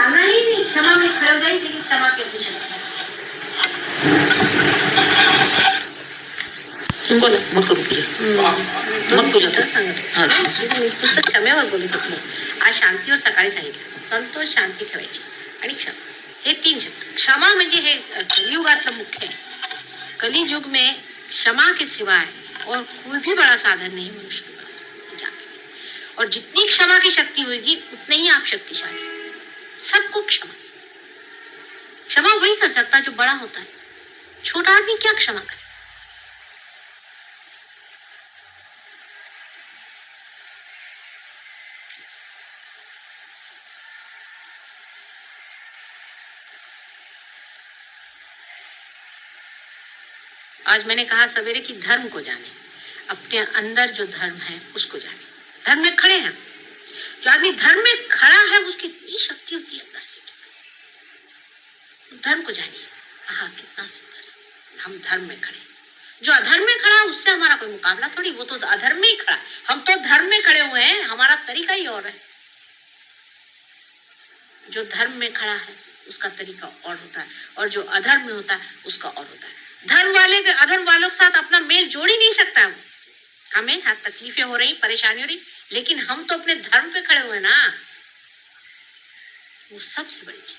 डालना ही नहीं, क्षमा में खड़े हो जाए, लेकिन क्षमा के कुछ नहीं। बोला मग करू पूजा, मग पूजा पुस्तक क्षमेवर बोलत होतो. आज शांतीवर सकाळी सांगितलं, संतोष, शांती ठेवायची आणि क्षमा, हे 3 शब्द. क्षमा म्हणजे हे कलियुगातलं मुख्य है. कलियुग में क्षमा के सिवाय और कोई भी बड़ा साधन नहीं मनुष्य के पास जाने. और जितनी क्षमा की शक्ति होगी उतने ही आप शक्तिशाली. सबको क्षमा, क्षमा वही कर सकता है जो बड़ा होता है. छोटा आदमी क्या क्षमा करे? आज मैंने कहा सवेरे कि धर्म को जाने, अपने अंदर जो धर्म है उसको जाने. धर्म में खड़े हैं, जो आदमी धर्म में खड़ा है उसकी इतनी शक्ति होती है अंदर से. उस धर्म को जानिए. हाँ, कितना सुंदर. हम धर्म में खड़े. जो अधर्म में खड़ा उससे हमारा कोई मुकाबला थोड़ी, वो तो अधर्म में ही खड़ा. हम तो धर्म में खड़े हुए हैं, हमारा तरीका ही और है. जो धर्म में खड़ा है उसका तरीका और होता है, और जो अधर्म में होता है उसका और होता है. धर्म वाले के अधर्म वालों के साथ अपना मेल जोड़ ही नहीं सकता. वो हमें हर तकलीफें हो रही, परेशानी हो रही, लेकिन हम तो अपने धर्म पे खड़े हुए ना. वो सबसे बड़ी चीज.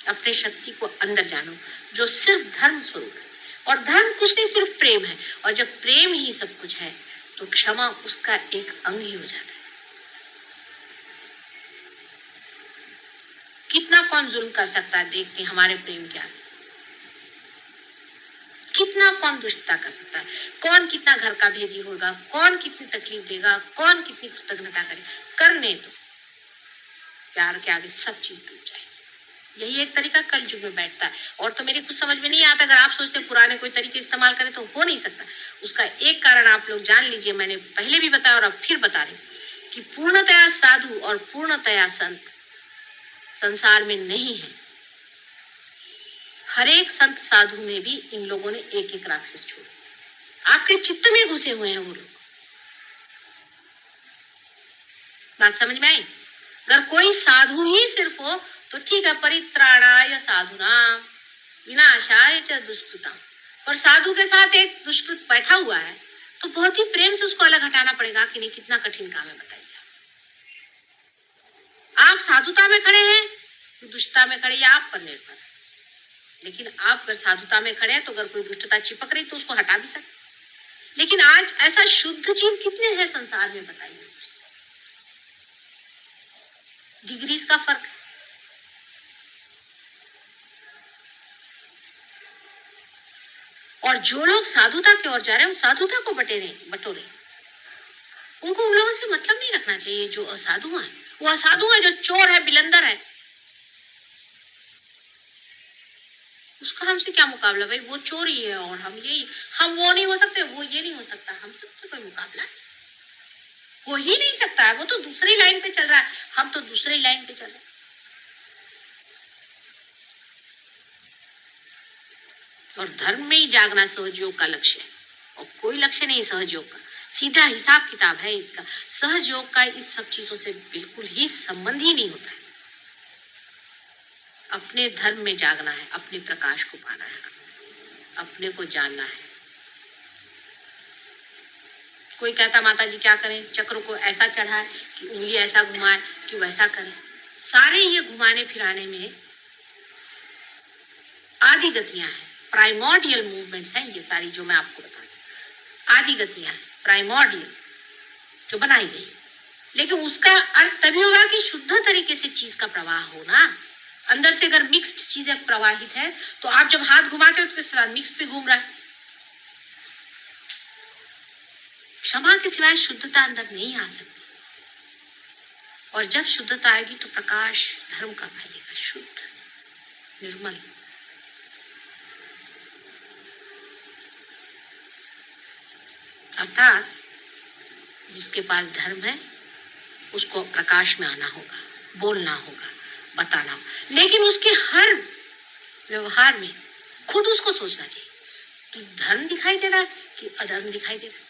अपने शक्ति को अंदर जानो, जो सिर्फ धर्म स्वरूप है. और धर्म कुछ नहीं, सिर्फ प्रेम है. और जब प्रेम ही सब कुछ है तो क्षमा उसका एक अंग ही हो जाता है. कितना कौन जुल्म कर सकता है, देखते हमारे प्रेम क्या है. कितना कौन दुष्टता कर सकता है, कौन कितना घर का भेदी होगा, कौन कितनी तकलीफ देगा, कौन कितनी कृतज्ञता करे. करने दो, प्यार के आगे सब चीज टूट जाएगी. यही एक तरीका कलयुग में बैठता है. और तो मेरे कुछ समझ में नहीं आता. अगर आप सोचते पुराने कोई तरीके इस्तेमाल करें तो हो नहीं सकता. उसका एक कारण आप लोग जान लीजिए, मैंने पहले भी बताया और अब फिर बता रही हूँ कि पूर्णतया साधु और पूर्णतया संत संसार में नहीं है. हर एक संत साधु में भी इन लोगों ने एक एक राक्षस छोड़ा. आपके चित्त में घुसे हुए हैं वो लोग. बात समझ में आई? अगर कोई साधु ही सिर्फ हो तो ठीक है, परित्राणाय साधुनाम विनाशाय च दुष्कृताम. पर साधु के साथ एक दुष्कृत बैठा हुआ है तो बहुत ही प्रेम से उसको अलग हटाना पड़ेगा कि नहीं. कितना कठिन काम है बताइए. आप साधुता में खड़े हैं, दुष्टता में खड़े, या आप पर निर्भर है. लेकिन आप अगर साधुता में खड़े हैं तो अगर कोई दुष्टता चिपक रही तो उसको हटा भी सकते. लेकिन आज ऐसा शुद्ध जीव कितने हैं संसार में बताइए. डिग्रीज का फर्क है. और जो लोग साधुता की ओर जा रहे हैं वो साधुता को बटोरे. उनको उन लोगों से मतलब नहीं रखना चाहिए. जो असाधु है वो असाधु है, जो चोर है, बिलंदर है, उसका हमसे क्या मुकाबला भाई. वो चोर ही है और हम यही, हम वो नहीं हो सकते, वो ये नहीं हो सकता. हम सबसे कोई मुकाबला है हो ही नहीं सकता है. वो तो दूसरी लाइन पे चल रहा है, हम तो दूसरी लाइन पे चल रहे हैं. और धर्म में ही जागना सहजयोग का लक्ष्य है, और कोई लक्ष्य नहीं सहजयोग का. सीधा हिसाब किताब है इसका. सहजयोग का इस सब चीजों से बिल्कुल ही संबंध ही नहीं होता है. अपने धर्म में जागना है, अपने प्रकाश को पाना है, अपने को जानना है. कोई कहता माता जी क्या करें, चक्र को ऐसा चढ़ाए कि उंगली ऐसा घुमाए कि वैसा करें. सारे ये घुमाने फिराने में आदि गतियां हैं, प्राइमोर्डियल मूवमेंट्स हैं ये सारी, जो मैं आपको बता दूं. आदि गतियां हैं, प्राइमोर्डियल, जो बनाई गई. लेकिन उसका अर्थ तभी होगा कि शुद्ध तरीके से चीज का प्रवाह हो ना. अंदर से अगर मिक्स्ड चीजें प्रवाहित है तो आप जब हाथ घुमाते हो तो उसके साथ मिक्स भी घूम रहा है. क्षमा के सिवाय शुद्धता अंदर नहीं आ सकती. और जब शुद्धता आएगी तो प्रकाश धर्म का फैलेगा, शुद्ध, निर्मल. अर्थात जिसके पास धर्म है उसको प्रकाश में आना होगा, बोलना होगा, बताना होगा. लेकिन उसके हर व्यवहार में खुद उसको सोचना चाहिए कि धर्म दिखाई दे रहा है कि अधर्म दिखाई दे रहा है.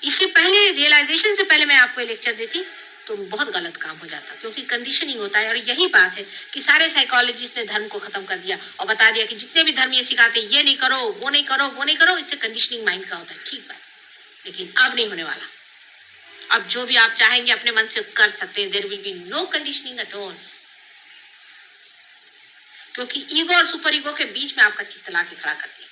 इससे पहले, रियलाइजेशन से पहले मैं आपको लेक्चर देती तो बहुत गलत काम हो जाता, क्योंकि कंडीशनिंग होता है। और यही बात है कि सारे साइकोलॉजिस्ट ने धर्म को खत्म कर दिया और बता दिया कि जितने भी धर्म ये सिखाते हैं, ये नहीं करो, वो नहीं करो, वो नहीं करो, इससे कंडीशनिंग माइंड का होता है। ठीक बात, लेकिन अब नहीं होने वाला। अब जो भी आप चाहेंगे अपने मन से कर सकते हैं। There will be no conditioning at all, क्योंकि ईगो और सुपर ईगो के बीच में आपका चित्त ला के खड़ा कर दिया।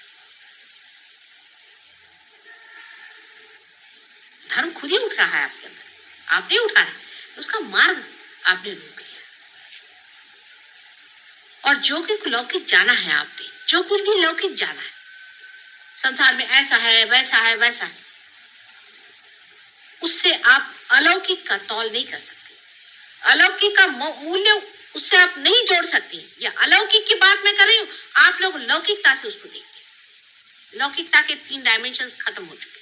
धर्म खुद ही उठ रहा है आपके अंदर, आपने उठा है, उसका मार्ग आपने रोक लिया। और जो कि लौकिक जाना है आपने, जो कुछ भी लौकिक जाना है, संसार में ऐसा है, वैसा है, वैसा है, उससे आप अलौकिक का तौल नहीं कर सकते। अलौकिक का मूल्य उससे आप नहीं जोड़ सकते। या अलौकिक की बात मैं कर रही हूँ, आप लोग लौकिकता से उसको देखते। लौकिकता के 3 डायमेंशन खत्म हो चुके।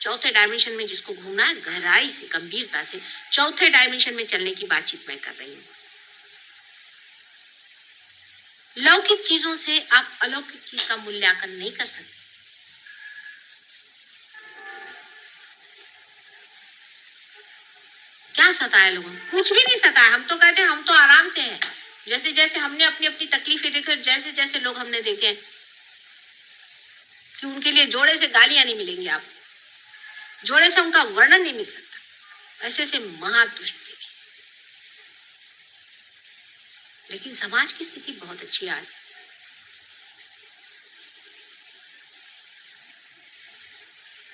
चौथे डायमेंशन में जिसको घूमना है, गहराई से, गंभीरता से चौथे डायमेंशन में चलने की बातचीत मैं कर रही हूँ। लौकिक चीजों से आप अलौकिक चीज का मूल्यांकन नहीं कर सकते। क्या सताया लोगों को? कुछ भी नहीं सताया। हम तो कहते हैं हम तो आराम से हैं। जैसे जैसे हमने अपनी अपनी तकलीफें देखी, जैसे जैसे लोग हमने देखे कि उनके लिए जोड़े से गालियां नहीं मिलेंगी, आप जोड़े से उनका वर्णन नहीं मिल सकता, ऐसे से महादुष्ट थे। लेकिन समाज की स्थिति बहुत अच्छी आज।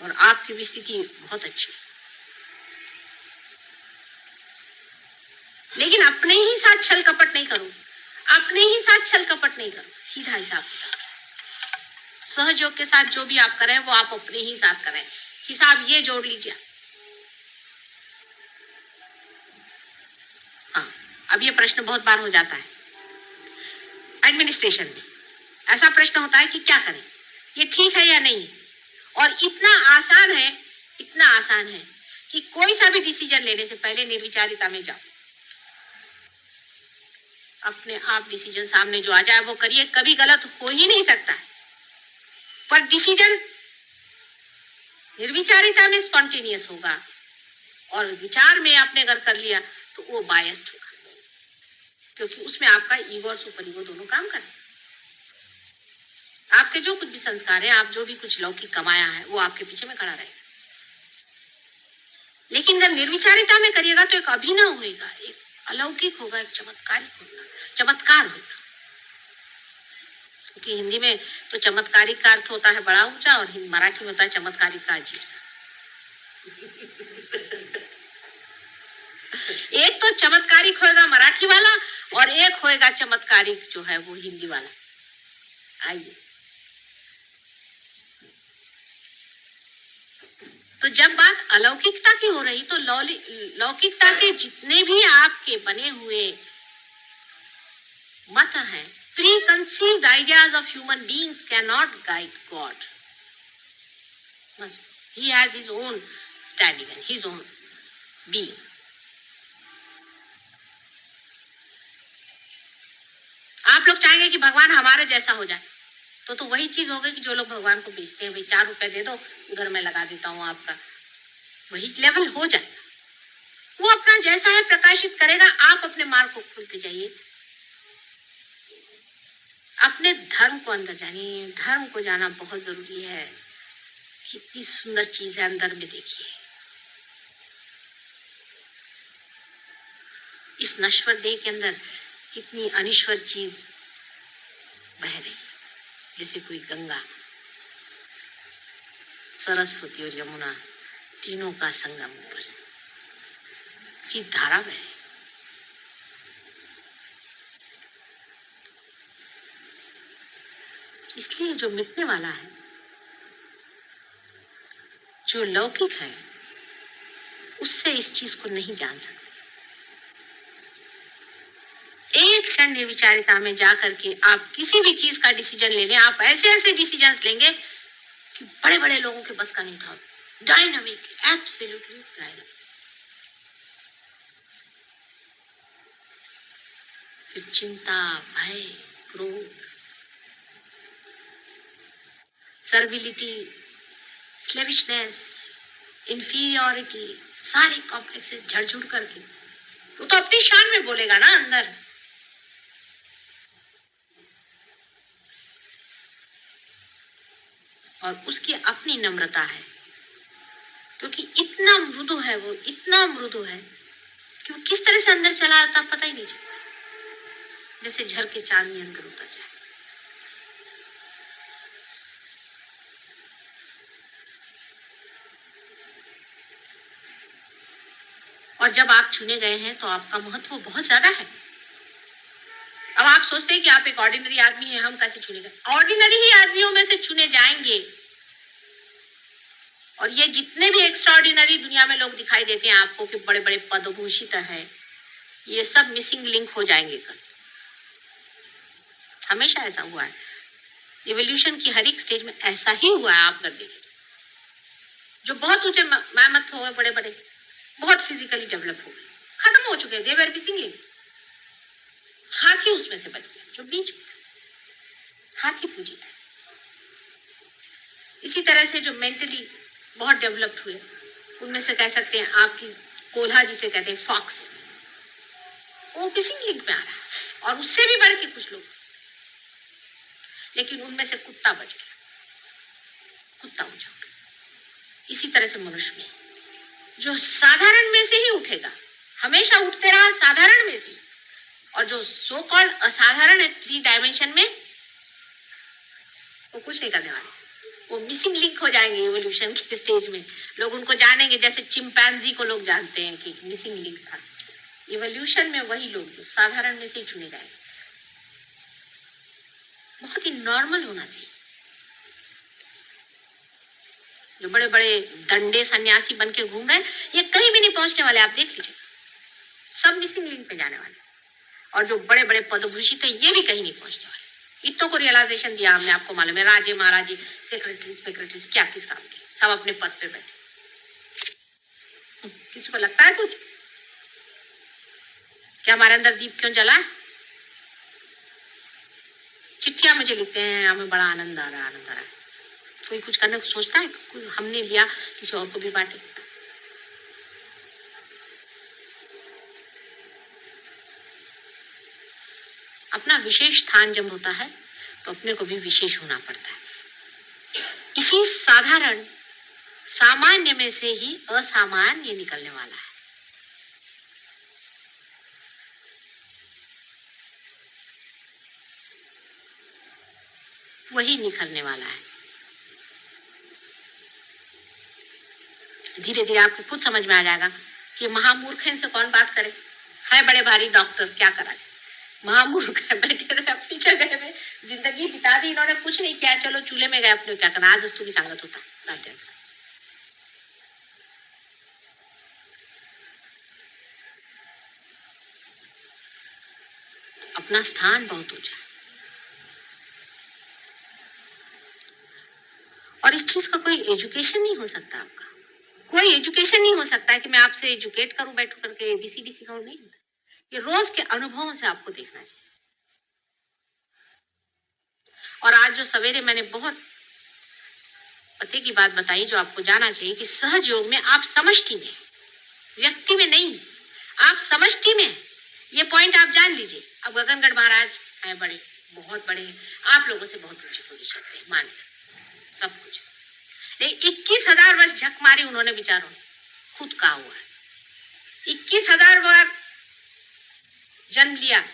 और आपकी भी स्थिति बहुत अच्छी, लेकिन अपने ही साथ छल कपट नहीं करो। अपने ही साथ छल कपट नहीं करो, सीधा हिसाब सहयोग के साथ जो भी आप करें वो आप अपने ही साथ करें। हिसाब ये जोड़ लीजिए। हाँ, अब ये प्रश्न बहुत बार हो जाता है एडमिनिस्ट्रेशन में। ऐसा प्रश्न होता है कि क्या करें, ये ठीक है या नहीं। और इतना आसान है, इतना आसान है कि कोई सा भी डिसीजन लेने से पहले निर्विचारिता में जाओ। अपने आप डिसीजन सामने जो आ जाए वो करिए, कभी गलत हो ही नहीं सकता है। पर डिसीजन निर्विचारिता में स्पॉन्टेनियस होगा, और विचार में आपने अगर कर लिया तो वो बायस्ड होगा, क्योंकि उसमें आपका ईगो और सुपर ईगो दोनों काम करें। आपके जो कुछ भी संस्कार है, आप जो भी कुछ लौकिक कमाया है, वो आपके पीछे में खड़ा रहेगा। लेकिन अगर निर्विचारिता में करिएगा तो एक अभिनव होगा, एक अलौकिक होगा, एक चमत्कारिक होगा, चमत्कार होगा। क्योंकि हिंदी में तो चमत्कारिक का अर्थ होता है बड़ा ऊंचा, और मराठी में होता है चमत्कारिक का अजीब सा। एक तो चमत्कारिक होएगा मराठी वाला, और एक होएगा चमत्कारिक जो है वो हिंदी वाला। आइए, तो जब बात अलौकिकता की हो रही तो लौकिकता के जितने भी आपके बने हुए मत हैं, preconceived ideas of human beings cannot guide God. He has his own standing and his own being. आप लोग चाहेंगे कि भगवान हमारे जैसा हो जाए, तो वही चीज हो गई कि जो लोग भगवान को बेचते हैं, भाई 4 रुपए दे दो, घर में लगा देता हूँ आपका, वही लेवल हो जाएगा। वो अपना जैसा है प्रकाशित करेगा, आप अपने मार्ग को खोलते जाइए। अपने धर्म को अंदर जानिए, धर्म को जाना बहुत जरूरी है। कितनी सुंदर चीज है अंदर में, देखिए इस नश्वर देह के अंदर कितनी अनिश्वर चीज बह रही, जैसे कोई गंगा, सरस्वती और यमुना तीनों का संगम ऊपर की धारा बहे। इसलिए जो मिटने वाला है, जो लौकिक है, उससे इस चीज को नहीं जान सकते। एक क्षण निर्विचारिता में जाकर के आप किसी भी चीज का डिसीजन ले लें, आप ऐसे ऐसे डिसीजंस लेंगे कि बड़े बड़े लोगों के बस का नहीं था। Dynamic, absolutely dynamic. फिर चिंता, भय, क्रोध, सर्विलिटी, स्लेविशनेस, इंफीरियोरिटी, सारे कॉम्प्लेक्सेस झड़झुड़ करके वो तो अपनी शान में बोलेगा ना अंदर। और उसकी अपनी नम्रता है, क्योंकि इतना मृदु है, वो इतना मृदु है कि वो किस तरह से अंदर चला आता पता ही नहीं चलता, जैसे झर के चांदनी अंदर उतर जाए। और जब आप चुने गए हैं तो आपका महत्व बहुत ज्यादा है। अब आप सोचते हैं कि आप एक ऑर्डिनरी आदमी हैं, हम कैसे चुने गए? ऑर्डिनरी ही आदमियों में से चुने जाएंगे। और ये जितने भी एक्स्ट्रा ऑर्डिनरी दुनिया में लोग दिखाई देते हैं आपको कि बड़े बड़े पदभूषित है, ये सब मिसिंग लिंक हो जाएंगे कल। हमेशा ऐसा हुआ है, इवोल्यूशन की हर एक स्टेज में ऐसा ही हुआ है। आप कर देखिए, जो बहुत ऊंचे मैमथ हो गए, बड़े बड़े, बहुत फिजिकली डेवलप हो गए, खत्म हो चुके, दे वर मिसिंग लिंक। हाथी उसमें से बच गया, जो बीच में हाथी पूजी है। इसी तरह से जो मेंटली बहुत डेवलप्ड हुए, उनमें से कह सकते हैं आपकी कोल्हा जिसे कहते हैं फॉक्स, वो मिसिंग लिंक में आ रहा है। और उससे भी बढ़ के कुछ लोग, लेकिन उनमें से कुत्ता बच गया, कुत्ता उठ गया। इसी तरह से मनुष्य में जो साधारण में से ही उठेगा, हमेशा उठते रहा साधारण में से, और जो सो कॉल्ड असाधारण है 3 डायमेंशन में, वो कुछ नहीं करने वाले, वो मिसिंग लिंक हो जाएंगे। इवोल्यूशन के स्टेज में लोग उनको जानेंगे, जैसे चिंपैंजी को लोग जानते हैं कि मिसिंग लिंक था। इवोल्यूशन में वही लोग जो साधारण में से चुने जाएंगे। बहुत ही नॉर्मल होना चाहिए। जो बड़े बड़े दंडे सन्यासी बन के घूम रहे हैं, ये कहीं भी नहीं पहुंचने वाले, आप देख लीजिए, सब मिसिंग लिंक पे जाने वाले। और जो बड़े बड़े पदभूषित है, ये भी कहीं नहीं पहुंचने वाले। इतनों को रियलाइजेशन दिया हमने, आपको मालूम है, राजे महाराजे, सेक्रेटरीज क्या किस काम के, सब अपने पद पे बैठे। किसी को लगता है कुछ क्या हमारे अंदर दीप क्यों जला है? चिट्ठियां मुझे लिखते हैं, हमें बड़ा आनंद आ रहा है, आनंद आ रहा है। कोई कुछ करने को सोचता है? कोई हमने लिया, किसी और को भी बांटे। अपना विशेष स्थान जब होता है तो अपने को भी विशेष होना पड़ता है। इसी साधारण सामान्य में से ही असामान्य निकलने वाला है। वही निकलने वाला है। धीरे धीरे आपको खुद समझ में आ जाएगा कि महामूर्ख है, इनसे कौन बात करे। है बड़े भारी डॉक्टर, क्या करा, महामूर्ख है, बैठे रहे अपनी जगह में, जिंदगी बिता दी इन्होंने, कुछ नहीं किया, चलो चूल्हे में गए अपने, क्या करना, आज अस्तु की सांगत होता। अपना स्थान बहुत ऊंचा है। और इस चीज का कोई एजुकेशन नहीं हो सकता, आपका कोई एजुकेशन नहीं हो सकता है कि मैं आपसे एजुकेट करूं, बैठ करके एबीसीडी सिखाऊं, नहीं। ये रोज के अनुभवों से आपको देखना चाहिए। और आज जो सवेरे मैंने बहुत पते की बात बताई, जो आपको जाना चाहिए कि सहज योग में आप समष्टि में, व्यक्ति में नहीं, आप समष्टि में, ये पॉइंट आप जान लीजिए। अब गगनगढ़ महाराज हैं, बड़े, बहुत बड़े हैं, आप लोगों से बहुत ऊंची पोजीशन पे, मान सब कुछ, लेकिन 21,000 वर्ष झक मारी उन्होंने, विचारों खुद कहा हुआ है, 21,000 बार जन्म लिया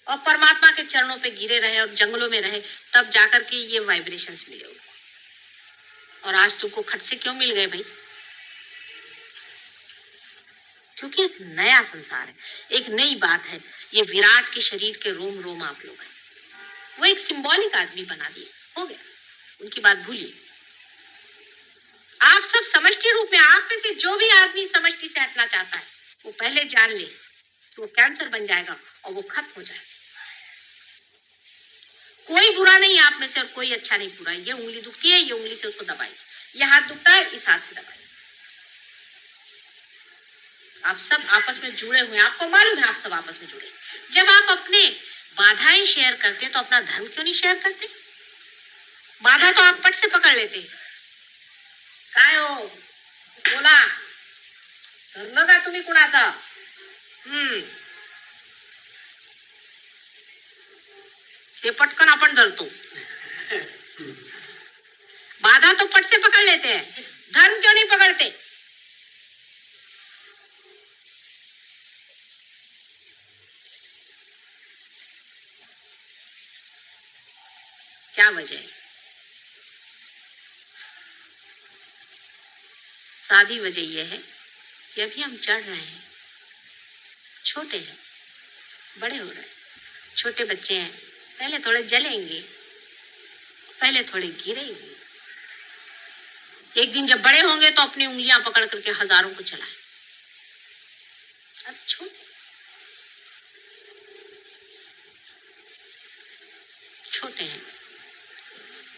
और परमात्मा के चरणों पे गिरे रहे और जंगलों में रहे, तब जाकर के ये वाइब्रेशंस मिले उनको। और आज तुमको खट से क्यों मिल गए भाई? क्योंकि एक नया संसार है, एक नई बात है। ये विराट के शरीर के रोम रोम आप लोग हैं। वो एक सिंबॉलिक आदमी बना दिए, हो गया, उनकी बात भूलिए। आप सब समष्टि रूप में, आप में से जो भी आदमी समष्टि से हटना चाहता है, वो पहले जान ले कि वो कैंसर बन जाएगा और वो खत्म हो जाएगा। कोई बुरा नहीं आप में से और कोई अच्छा नहीं बुरा। ये उंगली दुखती है, ये उंगली से उसको दबाई, ये हाथ दुखता है, इस हाथ से दबाई। आप सब आपस में जुड़े हुए हैं, आपको मालूम है, आप सब आपस में जुड़े। जब आप अपने बाधाएं शेयर करते तो अपना धर्म क्यों नहीं शेयर करते? बाधा तो आप पट से पकड़ लेते, काय हो बोला धरलं का तुम्ही कुणाचं? ते पटकन अपन धरतो, बाधा तो पट से पकड़ लेते हैं, धर्म क्यों नहीं पकड़ते? क्या वजह है? सादी वजह यह है कि अभी हम चढ़ रहे हैं, छोटे हैं, बड़े हो रहे हैं, छोटे बच्चे हैं, पहले थोड़े जलेंगे, पहले थोड़े गिरेंगे, एक दिन जब बड़े होंगे तो अपनी उंगलियां पकड़ करके हजारों को चलाएं। अब छोटे हैं,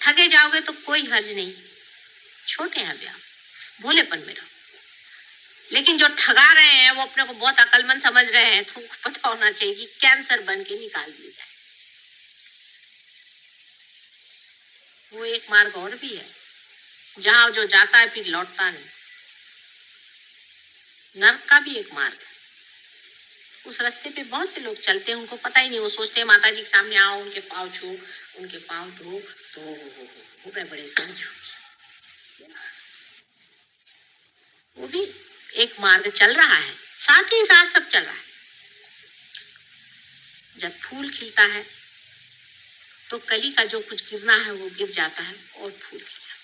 थके जाओगे तो कोई हर्ज नहीं, छोटे हैं अभी आप, भोलेपन में रहो। लेकिन जो ठगा रहे हैं वो अपने को बहुत अक्लमंद समझ रहे हैं, तुमको पता होना चाहिए कि कैंसर बन के निकाल दिए जाए। वो एक मार्ग और भी है, जहां जो जाता है फिर लौटता नहीं, नर्क का भी एक मार्ग है। उस रास्ते पे बहुत से लोग चलते हैं, उनको पता ही नहीं, वो सोचते हैं माता जी के सामने आओ, उनके पाँव छू, उनके पाँव धो, तो हो गए बड़े समझ। वो भी एक मार्ग चल रहा है, साथ ही साथ सब चल रहा है। जब फूल खिलता है तो कली का जो कुछ गिरना है वो गिर जाता है और फूल खिल जाता है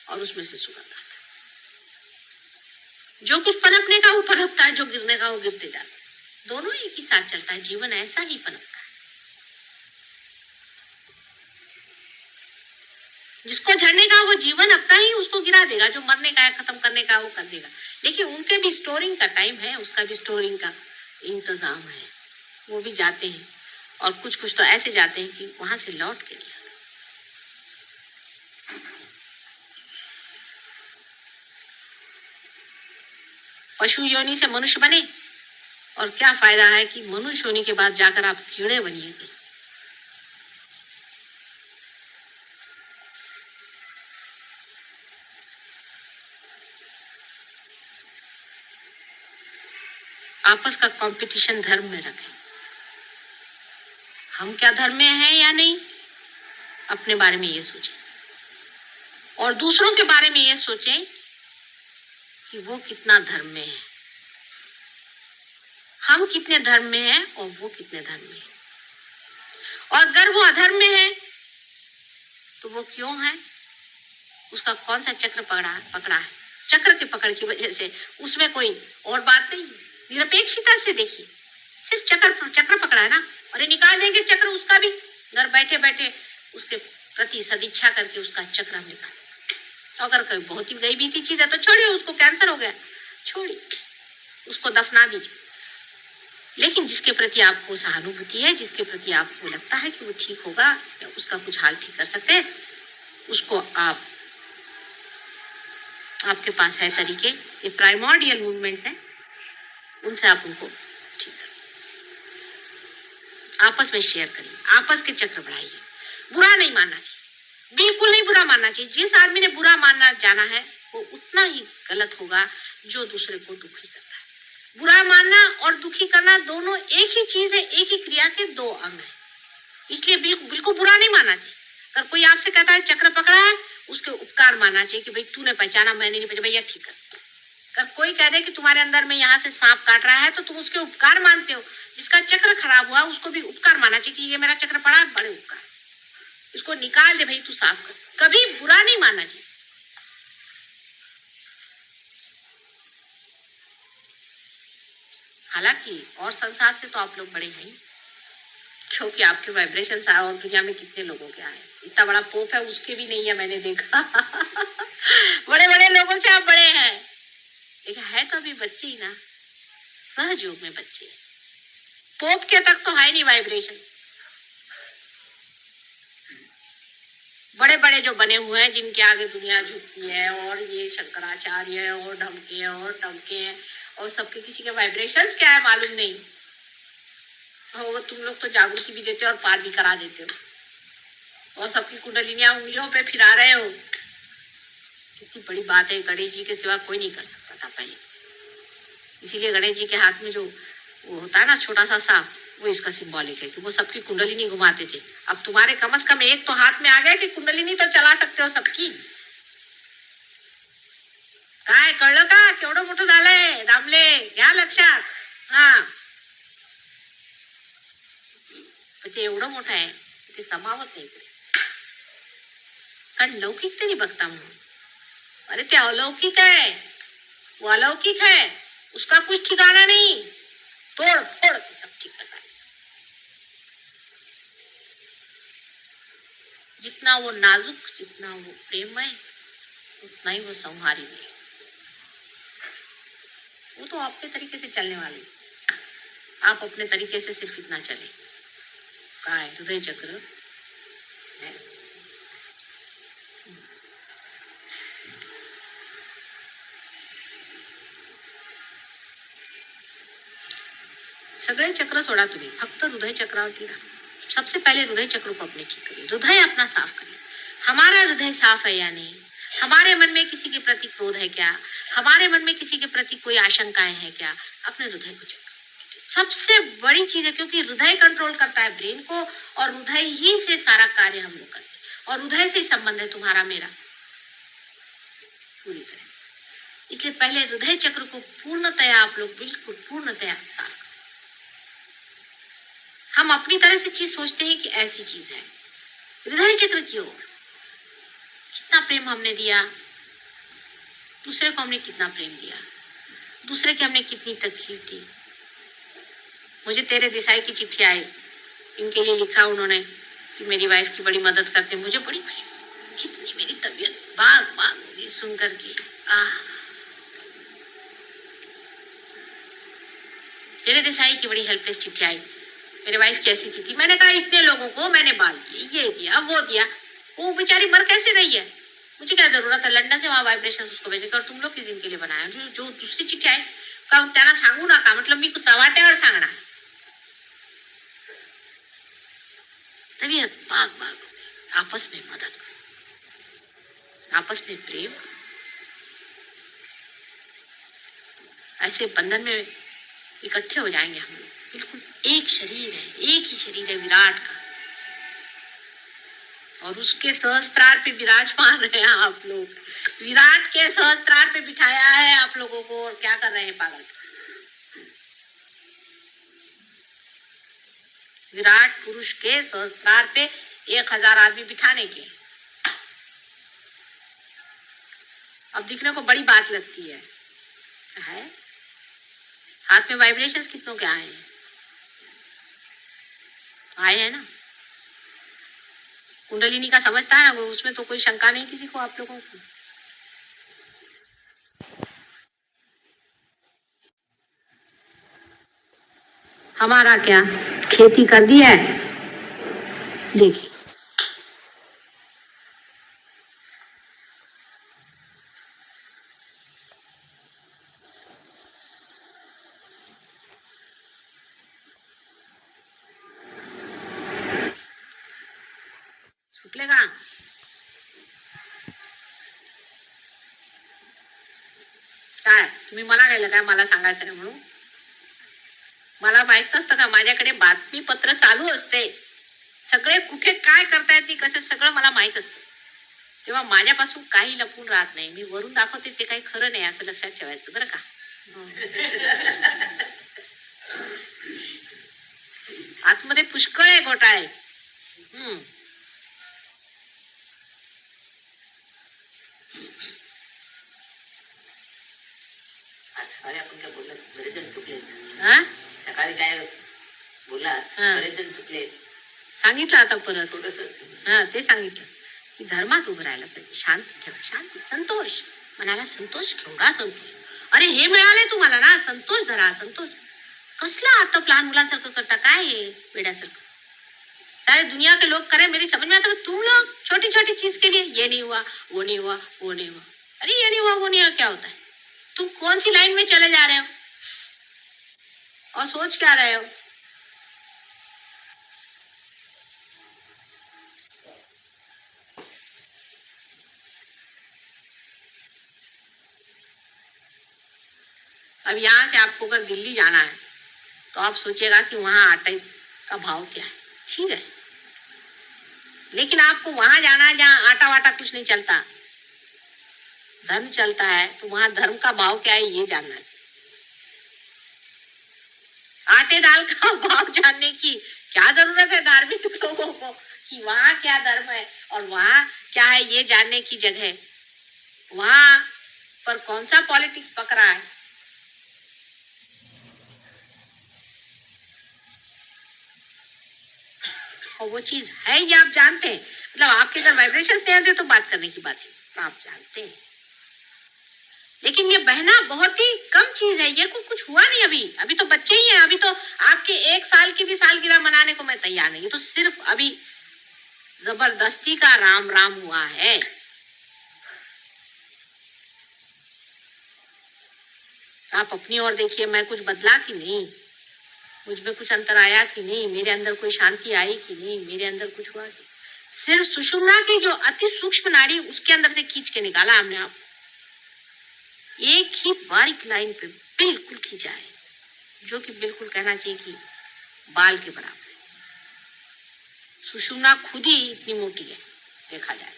और उसमें से सुगंध आता है। जो कुछ पनपने का वो पनपता है, जो गिरने का वो गिरते जाता है। दोनों एक ही साथ चलता है, जीवन ऐसा ही पनपता है। जिसको झड़ने का वो जीवन अपना ही उसको गिरा देगा, जो मरने का है, खत्म करने का वो कर देगा। लेकिन उनके भी स्टोरिंग का टाइम है, उसका भी स्टोरिंग का इंतजाम है, वो भी जाते हैं और कुछ कुछ तो ऐसे जाते हैं कि वहां से लौट के नहीं आते। पशु योनि से मनुष्य बने और क्या फायदा है कि मनुष्य होने के बाद जाकर आप कीड़े बनिएगा। आपस का कंपटीशन धर्म में रखें। हम क्या धर्म में हैं या नहीं, अपने बारे में ये सोचें और दूसरों के बारे में ये सोचें कि वो कितना धर्म में है, हम कितने धर्म में हैं और वो कितने धर्म में है। और अगर वो अधर्म में है तो वो क्यों है, उसका कौन सा चक्र पकड़ा है। चक्र के पकड़ की वजह से उसमें कोई और बात नहीं, निरपेक्षता से देखिए, सिर्फ चक्र पकड़ा है ना, और ये निकाल देंगे चक्र, उसका भी घर बैठे बैठे उसके प्रति सदिच्छा करके उसका चक्र हम निकाल। अगर कोई बहुत ही गई बीती चीज है तो छोड़िए, उसको कैंसर हो गया, छोड़िए, उसको दफना दीजिए। लेकिन जिसके प्रति आपको सहानुभूति है, जिसके प्रति आपको लगता है कि वो ठीक होगा या उसका कुछ हाल ठीक कर सकते हैं, उसको आपके पास है तरीके, ये प्राइमोर्डियल मूवमेंट्स हैं, उनसे आप उनको ठीक करिए, आपस में शेयर करिए, आपस के चक्र बढ़ाइए। बुरा नहीं मानना चाहिए, बिल्कुल नहीं बुरा मानना चाहिए। जिस आदमी ने बुरा मानना जाना है वो उतना ही गलत होगा जो दूसरे को दुखी करता है। बुरा मानना और दुखी करना दोनों एक ही चीज है, एक ही क्रिया के दो अंग है। इसलिए बिल्कुल बुरा नहीं मानना चाहिए। अगर कोई आपसे कहता है चक्र पकड़ा है, उसके उपकार मानना चाहिए कि भाई तूने पहचाना, मैंने नहीं पहचाना, भैया ठीक है। अगर कोई कह दे कि तुम्हारे अंदर में यहाँ से सांप काट रहा है तो तुम उसके उपकार मानते हो। जिसका चक्र खराब हुआ उसको भी उपकार मानना चाहिए कि ये मेरा चक्र पड़ा है, बड़े उपकार, इसको निकाल दे भाई, तू साफ कर। कभी बुरा नहीं मानना चाहिए। हालांकि और संसार से तो आप लोग बड़े हैं, क्योंकि आपके वाइब्रेशन और दुनिया में कितने लोगों के आए, इतना बड़ा पोप है उसके भी नहीं है, मैंने देखा। बड़े बड़े लोगों से आप बड़े हैं, लेकिन है तो अभी बच्चे ही ना, सहज योग में बच्चे। पोप के तक तो है नहीं वाइब्रेशन। बड़े बड़े जो बने हुए हैं, जिनके आगे दुनिया झुकती है, और ये शंकराचार्य और ढमके हैं और सबके किसी के वाइब्रेशंस क्या है मालूम नहीं। वो तुम लोग तो जागृति भी देते हो और पार भी करा देते हो, और सबकी कुंडलिनियां उंगलियों पे फिरा रहे हो। इतनी बड़ी बात है, गणेश जी के सिवा कोई नहीं कर सकता था पहले। इसीलिए गणेश जी के हाथ में जो वो होता है ना छोटा सा सांप, वो इसका सिंबॉलिक है कि वो सबकी कुंडली नहीं घुमाते थे। अब तुम्हारे कम से कम एक तो हाथ में आ गया कि कुंडली नहीं तो चला सकते हो सबकी। काय कळलं का केवढं मोठं झालंय दामले, घ्या लक्षात। हा पण ते एवढं मोठं आहे ते समावत नाही इकडे, कारण लौकिकतेने बघता म्हणून। अरे ते अलौकिक है, वो अलौकिक है, उसका कुछ ठिकाना नहीं, तोड़ फोड़ के सब ठीक करता है। जितना वो नाजुक, जितना वो प्रेममय, उतना ही वो संहारी भी है। वो तो अपने तरीके से चलने वाली, आप अपने तरीके से सिर्फ इतना चले। काय हृदय चक्र है। सगळे चक्र सोडा तुम्ही, फक्त हृदय चक्रावरती राहा। सबसे पहले हृदय चक्र को अपने ठीक करिए, हृदय अपना साफ करिए। हमारा हृदय साफ है या नहीं, हमारे मन में किसी के प्रति क्रोध है क्या, हमारे मन में किसी के प्रति कोई आशंकाएं है क्या, अपने हृदय को चेक करिए। सबसे बड़ी चीज है, क्योंकि हृदय कंट्रोल करता है ब्रेन को, और हृदय ही से सारा कार्य हम लोग करते हैं, और हृदय से संबंध है तुम्हारा मेरा पूरी तरह। इसलिए पहले हृदय चक्र को पूर्णतया आप लोग बिल्कुल पूर्णतया साफ करें। हम अपनी तरह से चीज सोचते हैं कि ऐसी चीज है, हृदय चक्र की ओर कितना प्रेम हमने दिया, दूसरे को हमने कितना प्रेम दिया, दूसरे की हमने कितनी तकलीफ दी। मुझे तेरे देसाई की चिट्ठी आई, इनके लिए लिखा उन्होंने कि मेरी वाइफ की बड़ी मदद करते, मुझे बड़ी खुशी, कितनी मेरी तबीयत बाग बाग होगी सुन करके। तेरे देसाई की बड़ी हेल्पलेस चिट्ठी आई, मेरे वाइफ की ऐसी थी। मैंने कहा इतने लोगों को मैंने बाल दिए, ये दिया वो दिया, वो बेचारी मर कैसे रही है, मुझे क्या जरूरत है लंदन से वहां वाइब्रेशन उसको भेजने का, और तुम लोग किस दिन के लिए बनाया। जो दूसरी चिट्ठी आई का त्यांना सांगू नका, मतलब मी चव्हाट्यावर सांगणार। तबीयत बाग बाग, आपस में मदद करो, आपस में प्रेम, ऐसे बंधन में इकट्ठे हो जाएंगे हम लोग। बिल्कुल एक शरीर है, एक ही शरीर है विराट का, और उसके सहस्त्रार पे विराजमान रहे हैं आप लोग। विराट के सहस्त्रार पे बिठाया है आप लोगों को, और क्या कर रहे हैं पागल। विराट पुरुष के सहस्त्रार पे 1000 आदमी बिठाने के। अब दिखने को बड़ी बात लगती है, हाथ में वाइब्रेशंस कितनों के आए हैं, आए हैं ना। कुंडलिनी का समझता है ना, उसमें तो कोई शंका नहीं किसी को, आप लोगों को। हमारा क्या खेती कर दी है, देखिए सुटलेगा। काय तुम्ही मला गेलं काय, मला सांगायचं नाही म्हणून? मला माहित नसतं का, माझ्याकडे बातमीपत्र चालू असते, सगळे कुठे काय करतायत ती कसं सगळं मला माहित असतं, तेव्हा माझ्यापासून काही लपून राहत नाही। मी वरून दाखवते ते काही खरं नाही असं लक्षात ठेवायचं बरं का। आतमध्ये पुष्कळ आहे घोटाळे। अरे आपण काय बोलला, बरेच जण चुकले। सकाळी काय बोलला, बरेच जण चुकले, सांगितलं आता परत। ते सांगितलं की धर्मात उभं राहायला पाहिजे, शांती ठेवा, शांती, संतोष, मनाला संतोष, केवढा संतोष। अरे हे मिळाले तुम्हाला ना, संतोष धरा, संतोष। कसला आता लहान मुलांसारखं करता, काय हे वेड्यासारखं। सारे दुनिया के लोग करें, मेरी समझ में आता है, तुम लोग छोटी छोटी चीज के लिए ये नहीं हुआ, वो नहीं हुआ, वो नहीं हुआ। अरे ये नहीं हुआ, वो नहीं हुआ क्या होता है? तुम कौन सी लाइन में चले जा रहे हो और सोच क्या रहे हो? अब यहाँ से आपको अगर दिल्ली जाना है तो आप सोचिएगा कि वहाँ आटे का भाव क्या है, ठीक है, लेकिन आपको वहां जाना है जहाँ आटा वाटा कुछ नहीं चलता, धर्म चलता है, तो वहां धर्म का भाव क्या है ये जानना चाहिए। आटे दाल का भाव जानने की क्या जरूरत है धार्मिक लोगों को कि वहाँ क्या धर्म है और वहाँ क्या है ये जानने की जगह वहां पर कौन सा पॉलिटिक्स पक रहा है। और वो चीज है ये आप जानते हैं, मतलब आपके अगर वाइब्रेशन नहीं आते तो बात करने की बात है, तो आप जानते हैं। लेकिन ये बहना बहुत ही कम चीज है, ये कुछ हुआ नहीं अभी, अभी तो बच्चे ही हैं, अभी तो आपके 1 साल की भी सालगिरह मनाने को मैं तैयार नहीं, ये तो सिर्फ अभी जबरदस्ती का राम राम हुआ है। आप अपनी ओर देखिए, मैं कुछ बदला कि नहीं, मुझ में कुछ अंतर आया कि नहीं, मेरे अंदर कोई शांति आई कि नहीं, मेरे अंदर कुछ हुआ कि सिर्फ सुषुम्ना की जो अति सूक्ष्म नाड़ी उसके अंदर से खींच के निकाला हमने, आप एक ही बारीक लाइन पे बिल्कुल खींचा है, जो कि बिल्कुल कहना चाहिए कि बाल के बराबर है। सुषुम्ना खुद ही इतनी मोटी है देखा जाए,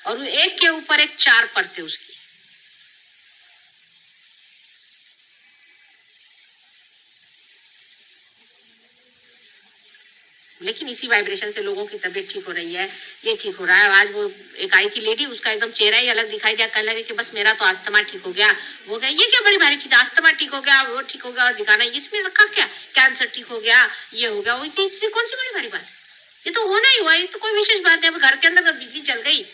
और वो एक के ऊपर एक 4 परतें उसकी। लेकिन इसी वाइब्रेशन से लोगों की तबीयत ठीक हो रही है, ये ठीक हो रहा है। आज वो एक आई थी लेडी, उसका एकदम चेहरा ही अलग दिखाई दिया, कहने लगे कि बस मेरा तो अस्थमा ठीक हो गया, वो गया, ये क्या बड़ी भारी चीज, अस्थमा ठीक हो गया, वो ठीक हो गया, और दिखाना इसमें रखा क्या, कैंसर ठीक हो गया, ये हो गया, वो इतनी कौन सी बड़ी भारी बात, ये तो होना ही हुआ, ये तो कोई विशेष बात नहीं। अब घर के अंदर बिजली चल गई,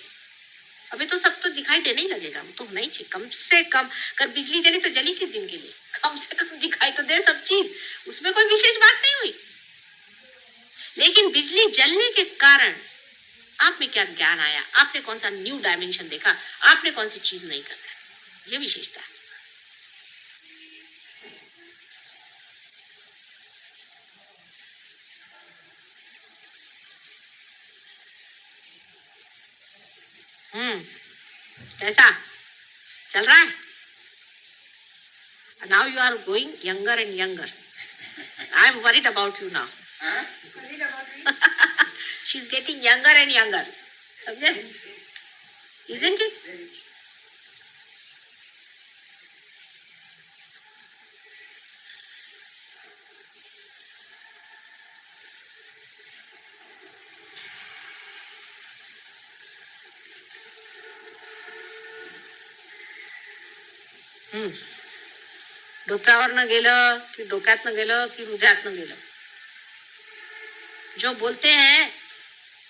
अभी तो सब तो दिखाई देने ही लगेगा, वो तो होना ही चाहिए। कम से कम अगर बिजली जली तो जली किस दिन के लिए, कम से कम दिखाई तो दे सब चीज, उसमें कोई विशेष बात नहीं हुई। लेकिन बिजली जलने के कारण आप में क्या ज्ञान आया, आपने कौन सा न्यू डायमेंशन देखा, आपने कौन सी चीज नहीं करना, ये विशेषता है। कैसा चल रहा है? Now you are going younger and younger, I am worried about you now. She is getting younger and younger, समझे? Isn't it? डोक्यावरनं गेलं की डोक्यातनं गेलं की हृदयातनं गेलं, जो बोलते हैं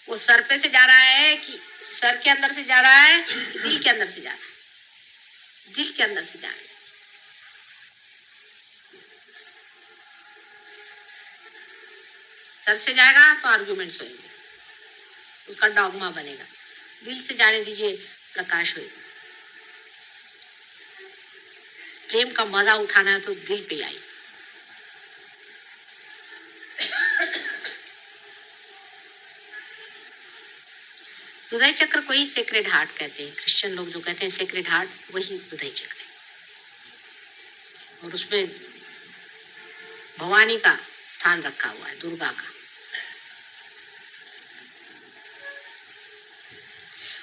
वो सर पे से जा रहा है कि सर के अंदर से जा रहा है कि दिल के अंदर से जा रहा है, दिल के अंदर से जा रहा है। सर से जाएगा तो आर्ग्यूमेंट्स होंगे, उसका डॉगमा बनेगा, दिल से जाने दीजिए, प्रकाश होगा। प्रेम का मजा उठाना है तो दिल पे आई। हृदय चक्र को ही सेक्रेड हार्ट कहते हैं, क्रिश्चियन लोग जो कहते हैं सेक्रेड हार्ट, वही हृदय चक्र है, और उसमें भवानी का स्थान रखा हुआ है, दुर्गा का,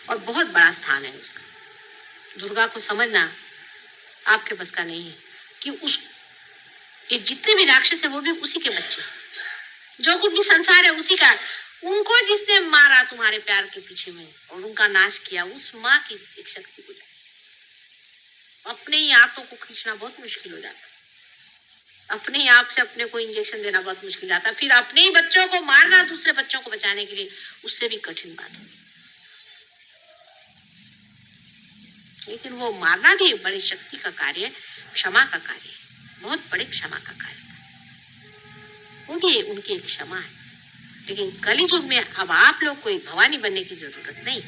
और बहुत बड़ा स्थान है उसका। दुर्गा को समझना आपके बस का नहीं है कि उस ये जितने भी राक्षस है वो भी उसी के बच्चे, जो कुछ भी संसार है उसी का। उनको जिसने मारा तुम्हारे प्यार के पीछे में और उनका नाश किया, उस माँ की एक शक्ति को अपने ही आंतों को खींचना बहुत मुश्किल हो जाता, अपने ही आप से अपने को इंजेक्शन देना बहुत मुश्किल जाता, फिर अपने ही बच्चों को मारना दूसरे बच्चों को बचाने के लिए, उससे भी कठिन बात है। लेकिन वो मारना भी बड़ी शक्ति का कार्य है, क्षमा का कार्य है, बहुत बड़े क्षमा का कार्य है, वो भी उनकी एक क्षमा है। लेकिन कली युग में अब आप लोग को एक भवानी बनने की जरूरत नहीं,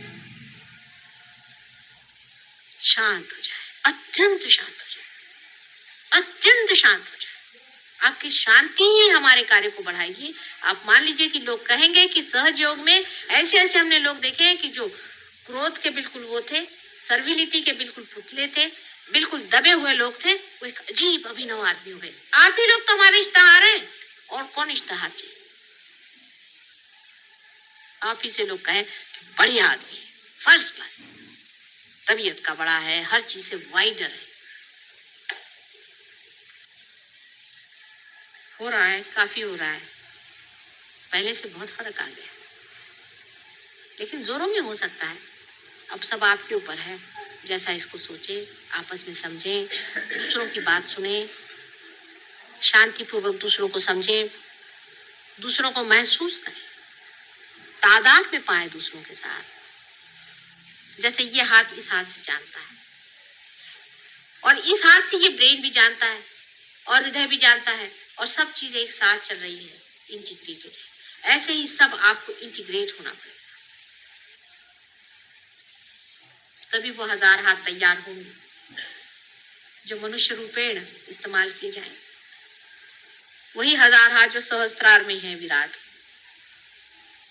शांत हो जाए, अत्यंत शांत हो जाए, अत्यंत शांत हो जाए। आपकी शांति ही हमारे कार्य को बढ़ाएगी। आप मान लीजिए कि लोग कहेंगे कि सहज योग में ऐसे ऐसे हमने लोग देखे हैं कि जो क्रोध के बिल्कुल वो थे, सर्विलिटी के बिल्कुल पुतले थे, बिल्कुल दबे हुए लोग थे। वो एक अजीब अभिनव आदमी हो गए। आप ही लोग तो हमारे इश्तेहार हैं, और कौन इश्तेहार चाहिए? आप ही से लोग कहें कि बढ़िया आदमी, फर्स्ट क्लास, तबीयत का बड़ा है, हर चीज से वाइडर है। हो रहा है, काफी हो रहा है, पहले से बहुत फर्क आ गया, लेकिन जोरों में हो सकता है। अब सब आपके ऊपर है, जैसा इसको सोचे, आपस में समझे, दूसरों की बात सुने, शांतिपूर्वक दूसरों को समझे, दूसरों को महसूस करें, तादाद में पाए दूसरों के साथ। जैसे ये हाथ इस हाथ से जानता है, और इस हाथ से ये ब्रेन भी जानता है, और हृदय भी जानता है, और सब चीजें एक साथ चल रही है, इंटीग्रेटेड है। ऐसे ही सब आपको इंटीग्रेट होना पड़ेगा, तभी वो 1000 हाथ तैयार होंगे जो मनुष्य रूपेण इस्तेमाल किए जाए। वही 1000 हाथ जो सहस्त्रार में है विराट,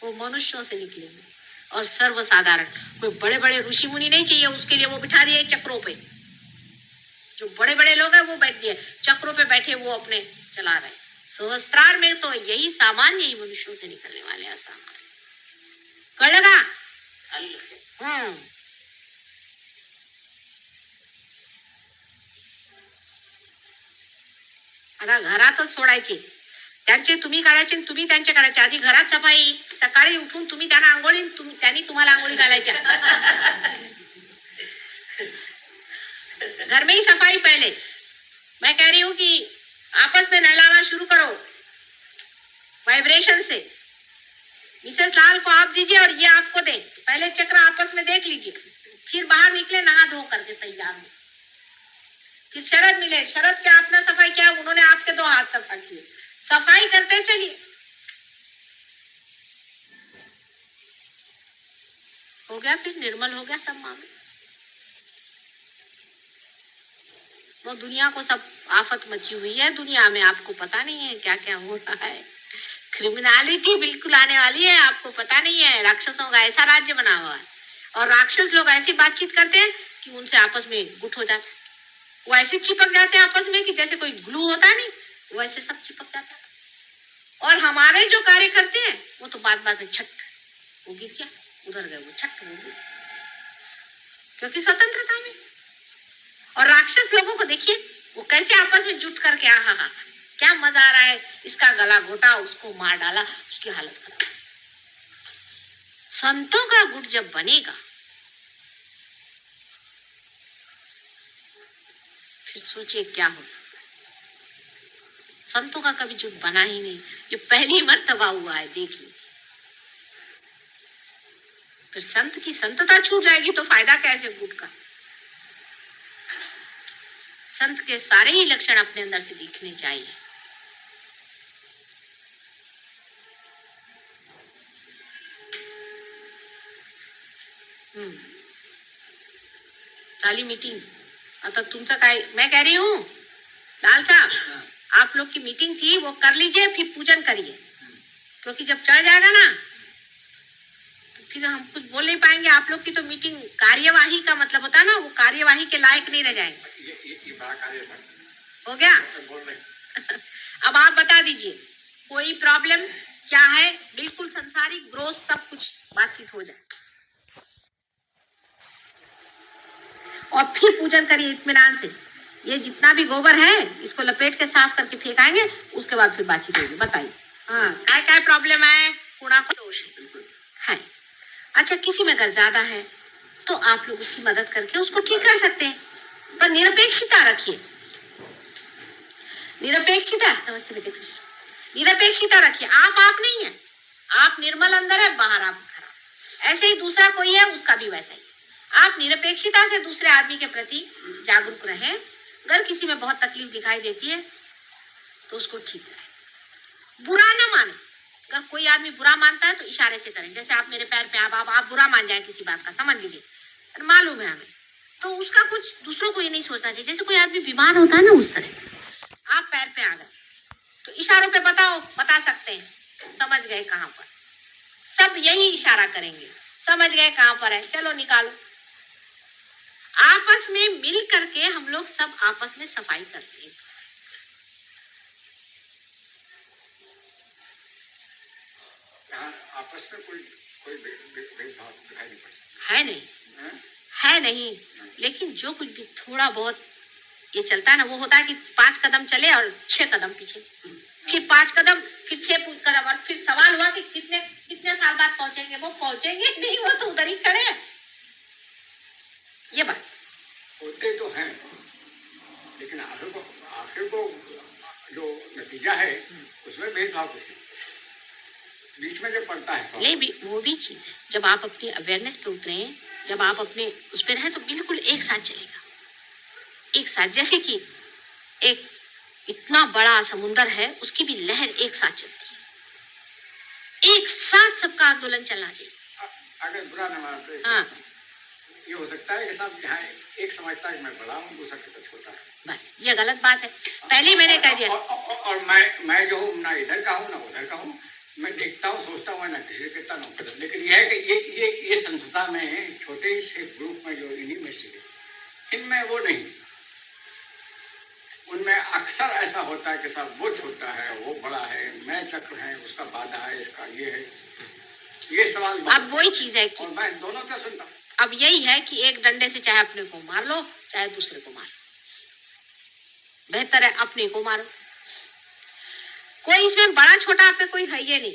वो मनुष्यों से निकलेंगे, और सर्वसाधारण। कोई बड़े बड़े ऋषि मुनि नहीं चाहिए, उसके लिए वो बिठा दिए चक्रों पे। जो बड़े बड़े लोग हैं वो बैठ दिए चक्रों पे, बैठे वो अपने चला रहे। सहस्त्रार में तो यही सामान्य ही मनुष्यों से निकलने वाले असामान्य। कळ लगा? आता घरातच सोडायचे, त्यांचे तुम्ही काढायचे, तुम्ही त्यांचे काढायचे। आधी घरात सफाई, सकाळी उठून तुम्ही त्यांना आंघोळी, त्यांनी तुम्हाला आंघोळी घालायच्या। घर में ही सफाई पहले। मैं कह रही हूँ कि आपस में नहलाना शुरू करो वाइब्रेशन से। मिसेस लाल को आप दीजिए और ये आपको दे, पहले चक्र आपस में देख लीजिए, फिर बाहर निकले नहा धो करके तैयार हो। फिर शरद मिले, शरद क्या आपने सफाई किया, उन्होंने आपके 2 हाथ सफाई किए। सफाई करते चलिए, हो गया, फिर निर्मल हो गया सब मामले। वो दुनिया को सब आफत मची हुई है, दुनिया में आपको पता नहीं है क्या क्या हो रहा है। क्रिमिनलिटी बिल्कुल आने वाली है, आपको पता नहीं है। राक्षसों का ऐसा राज्य बना हुआ है, और राक्षस लोग ऐसी बातचीत करते हैं कि उनसे आपस में गुट हो जाता है। वो ऐसे चिपक जाते हैं आपस में कि जैसे कोई ग्लू होता है नहीं, वैसे सब चिपक जाता है। और हमारे जो कार्य करते हैं वो तो बात बात में छट, वो गिर गया, उधर गए, वो छट, वो गिर, क्योंकि स्वतंत्रता में। और राक्षस लोगों को देखिए वो कैसे आपस में जुट करके, आहा, क्या मजा आ रहा है, इसका गला घोटा, उसको मार डाला, उसकी हालत खराब। संतों का गुट जब बनेगा फिर सोचिए क्या हो सकता है। संतों का कभी जुट बना ही नहीं, ये पहली मर्तबा हुआ है, देख लीजिए। फिर संत की संतता छूट जाएगी तो फायदा कैसे गुट का? संत के सारे ही लक्षण अपने अंदर से दिखने चाहिए। झाली मीटिंग, आता तुमचं काय, मैं कह रही हूँ लाल साहब, आप लोग की मीटिंग थी वो कर लीजिए, फिर पूजन करिए, क्योंकि जब चढ़ जाएगा ना तो फिर हम कुछ बोल नहीं पाएंगे। आप लोग की तो मीटिंग कार्यवाही का मतलब होता है ना, वो कार्यवाही के लायक नहीं रह जाएंगे। ये बड़ा कार्य हो गया। अब आप बता दीजिए कोई प्रॉब्लम क्या है, बिल्कुल संसारिक ग्रोथ सब कुछ बातचीत हो जाए, और फिर पूजन करिए इत्मीनान से। ये जितना भी गोबर है इसको लपेट के साफ करके फेंकाएंगे, उसके बाद फिर बातचीत होगी। बताइए, हाँ, क्या क्या प्रॉब्लम है, कूड़ा का दोष है। अच्छा, किसी में अगर ज्यादा है तो आप लोग उसकी मदद करके उसको ठीक कर सकते हैं, पर निरपेक्षता रखिए। निरपेक्षता, नमस्ते बेटे कृष्ण, निरपेक्षता रखिए। आप नहीं है, आप निर्मल अंदर है, बाहर आप खराब। ऐसे ही दूसरा कोई है, उसका भी वैसा ही। आप निरपेक्षता से दूसरे आदमी के प्रति जागरूक रहें। अगर किसी में बहुत तकलीफ दिखाई देती है तो उसको ठीक करें, बुरा ना माने। अगर कोई आदमी बुरा मानता है तो इशारे से करें, जैसे आप मेरे पैर पे आप बुरा मान जाए किसी बात का, समझ लीजिए, मालूम है हमें, तो उसका कुछ दूसरों को ये नहीं सोचना चाहिए। जैसे कोई आदमी बीमार होता है ना, उस तरह आप पैर पे आ गए तो इशारों पे बता सकते हैं, समझ गए कहाँ पर, सब यही इशारा करेंगे, समझ गए कहाँ पर है, चलो निकालो। आपस में मिल करके हम लोग सब आपस में सफाई करते हैं। आपस में कोई भेदभाव दिखाई नहीं पड़ता है नहीं, है? है नहीं। लेकिन जो कुछ भी थोड़ा बहुत ये चलता है ना, वो होता है कि 5 कदम चले और 6 कदम पीछे, फिर 5 कदम, फिर 6 कदम, और फिर सवाल हुआ कि कितने कितने साल बाद पहुंचेंगे। वो पहुंचेंगे नहीं, वो तो उधर ही खड़े हैं। ये बात होते तो हैं, लेकिन आखिर को जो नतीजा है उसमें भेदभाव कुछ नहीं, बीच में जो पड़ता है नहीं भी वो भी चीज है। जब आप अपनी अवेयरनेस पे उतरे, जब आप अपने उस पर रहें, तो बिल्कुल एक साथ चलेगा, एक साथ। जैसे कि एक इतना बड़ा समुंदर है, उसकी भी लहर एक साथ चलती है, एक साथ सबका आंदोलन चलना चाहिए। अगर बुरा न मानते, हाँ, ये हो सकता है कि साहब यहाँ एक समझता है कि मैं बड़ा हूँ, दूसरा कितना छोटा है। बस ये गलत बात है, पहले ही मैंने कह दिया। और मैं जो हूँ ना इधर का हूँ ना उधर का हूँ, मैं देखता हूँ सोचता हूँ ना किसी कहता ना, लेकिन यह है कि ये संस्था में छोटे से ग्रुप में जो इन्हीं में से इनमें वो नहीं, उनमें अक्सर ऐसा होता है कि साहब वो छोटा है वो बड़ा है, मैं चक्र है उसका बाधा है, इसका ये है, ये सवाल। अब वही चीज है कि मैं दोनों का सुनता हूँ। अब यही है कि एक डंडे से चाहे अपने को मार लो, चाहे दूसरे को मार लो, बेहतर है अपने को मारो। कोई इसमें बड़ा छोटा आप में कोई है ये नहीं,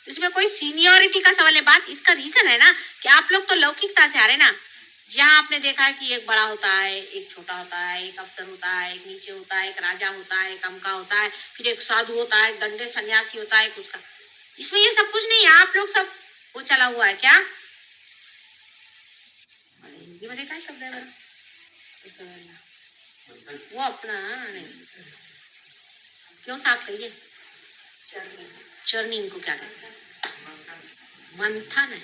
इसमें कोई सीनियरिटी का सवाल है। बात इसका रीजन है ना कि आप लोग तो लौकिकता से आ रहे ना, जहाँ आपने देखा है कि एक बड़ा होता है, एक छोटा होता है, एक अफसर होता है, एक नीचे होता है, एक राजा होता है, एक अमका होता है, फिर एक साधु होता है, दंडे सन्यासी होता है, कुछ का। इसमें ये सब कुछ नहीं है। आप लोग सब वो चला हुआ है क्या, हिंदी में देखा है शब्द है वो अपना नहीं, क्यों साफ करिए, चर्निंग को क्या कहते हैं, मंथन है।